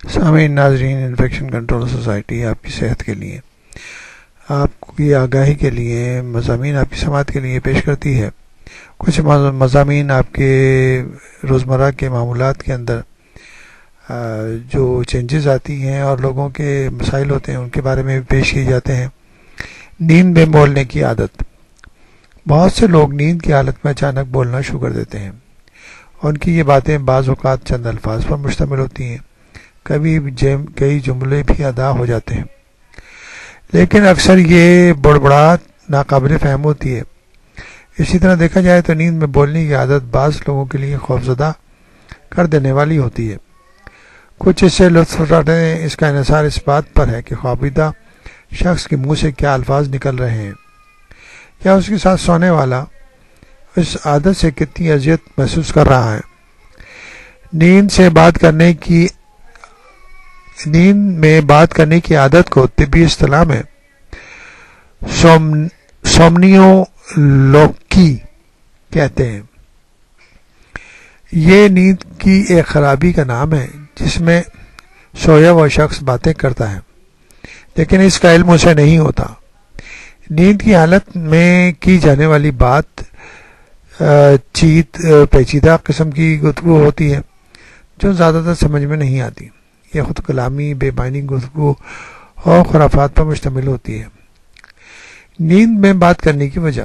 سامعین ناظرین، infection control society آپ کی صحت کے لیے، آپ کی آگاہی کے لیے مضامین آپ کی سماعت کے لیے پیش کرتی ہے۔ کچھ مضامین آپ کے روزمرہ کے معمولات کے اندر جو چینجز آتی ہیں اور لوگوں کے مسائل ہوتے ہیں ان کے بارے میں بھی پیش کیے جاتے ہیں۔ نیند میں بولنے کی عادت۔ بہت سے لوگ نیند کی حالت میں اچانک بولنا شروع کر دیتے ہیں۔ ان کی یہ باتیں بعض اوقات چند الفاظ پر مشتمل ہوتی ہیں، کئی جملے بھی ادا ہو جاتے ہیں، لیکن اکثر یہ بڑبڑاہٹ ناقابل فہم ہوتی ہے۔ اسی طرح دیکھا جائے تو نیند میں بولنے کی عادت بعض لوگوں کے لیے خوفزدہ کر دینے والی ہوتی ہے۔ کچھ اس سے لطف اٹھاتے ہیں۔ اس کا انحصار اس بات پر ہے کہ خوابیدہ شخص کے منہ سے کیا الفاظ نکل رہے ہیں، یا اس کے ساتھ سونے والا اس عادت سے کتنی اذیت محسوس کر رہا ہے۔ نیند میں بات کرنے کی عادت کو طبی اصطلاح میں سومنیولوکی کہتے ہیں۔ یہ نیند کی ایک خرابی کا نام ہے جس میں سویا ہوا شخص باتیں کرتا ہے لیکن اس کا علم اسے نہیں ہوتا۔ نیند کی حالت میں کی جانے والی بات پیچیدہ قسم کی گفتگو ہوتی ہے جو زیادہ تر سمجھ میں نہیں آتی۔ یہ خود کلامی، بے معنی گفتگو اور خرافات پر مشتمل ہوتی ہے۔ نیند میں بات کرنے کی وجہ۔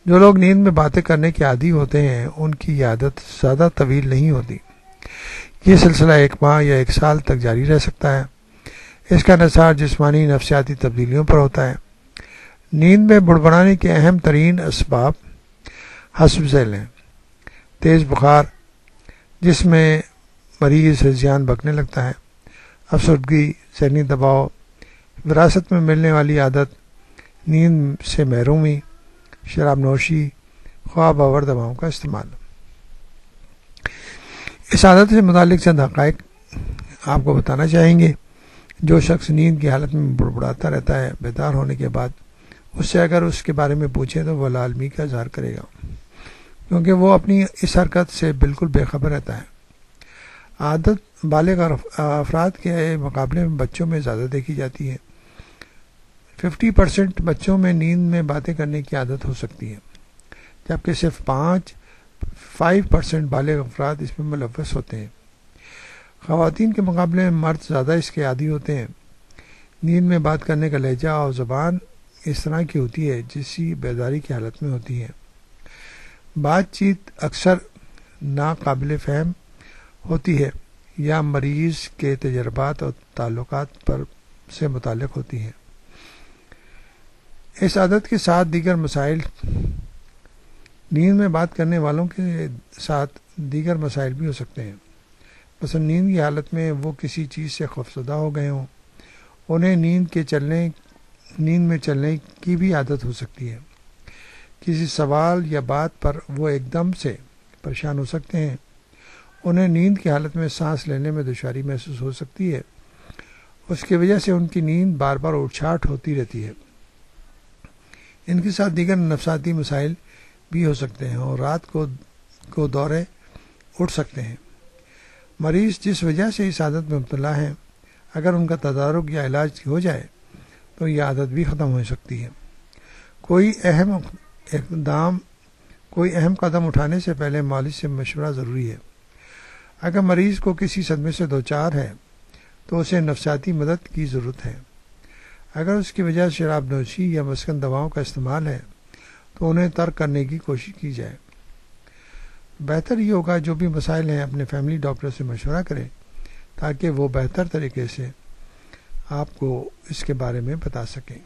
جو لوگ نیند میں باتیں کرنے کے عادی ہوتے ہیں ان کی یہ عادت زیادہ طویل نہیں ہوتی۔ یہ سلسلہ 1 ماہ یا 1 سال تک جاری رہ سکتا ہے۔ اس کا انحصار جسمانی نفسیاتی تبدیلیوں پر ہوتا ہے۔ نیند میں بڑبڑانے کے اہم ترین اسباب حسب ذیل ہیں: تیز بخار جس میں مریض ہذیان بکنے لگتا ہے، افسردگی، ذہنی دباؤ، وراثت میں ملنے والی عادت، نیند سے محرومی، شراب نوشی، خواب آور دواؤں کا استعمال۔ اس عادت سے متعلق چند حقائق آپ کو بتانا چاہیں گے۔ جو شخص نیند کی حالت میں بڑبڑاتا رہتا ہے، بیدار ہونے کے بعد اس سے اگر اس کے بارے میں پوچھیں تو وہ لالمی کا اظہار کرے گا، کیونکہ وہ اپنی اس حرکت سے بالکل بے خبر رہتا ہے۔ عادت بالغ افراد کے مقابلے میں بچوں میں زیادہ دیکھی جاتی ہے۔ 50% بچوں میں نیند میں باتیں کرنے کی عادت ہو سکتی ہے، جبکہ صرف 5% بالغ افراد اس میں ملوث ہوتے ہیں۔ خواتین کے مقابلے میں مرد زیادہ اس کے عادی ہوتے ہیں۔ نیند میں بات کرنے کا لہجہ اور زبان اس طرح کی ہوتی ہے جیسی بیداری کی حالت میں ہوتی ہے۔ بات چیت اکثر ناقابل فہم ہوتی ہے یا مریض کے تجربات اور تعلقات سے متعلق ہوتی ہے۔ اس عادت کے ساتھ دیگر مسائل۔ نیند میں بات کرنے والوں کے ساتھ دیگر مسائل بھی ہو سکتے ہیں۔ مثلا نیند کی حالت میں وہ کسی چیز سے خوفزدہ ہو گئے ہوں، انہیں نیند میں چلنے کی بھی عادت ہو سکتی ہے۔ کسی سوال یا بات پر وہ ایک دم سے پریشان ہو سکتے ہیں، انہیں نیند کی حالت میں سانس لینے میں دشواری محسوس ہو سکتی ہے، اس کی وجہ سے ان کی نیند بار بار اٹھ چھاٹ ہوتی رہتی ہے۔ ان کے ساتھ دیگر نفسیاتی مسائل بھی ہو سکتے ہیں اور رات کو دورے اٹھ سکتے ہیں۔ مریض جس وجہ سے اس عادت میں مبتلا ہیں، اگر ان کا تدارک یا علاج ہو جائے تو یہ عادت بھی ختم ہو سکتی ہے۔ کوئی اہم قدم اٹھانے سے پہلے معالج سے مشورہ ضروری ہے۔ اگر مریض کو کسی صدمے سے دوچار ہے تو اسے نفسیاتی مدد کی ضرورت ہے۔ اگر اس کی وجہ شراب نوشی یا مسکن دواؤں کا استعمال ہے تو انہیں ترک کرنے کی کوشش کی جائے۔ بہتر یہ ہوگا جو بھی مسائل ہیں اپنے فیملی ڈاکٹر سے مشورہ کریں تاکہ وہ بہتر طریقے سے آپ کو اس کے بارے میں بتا سکیں۔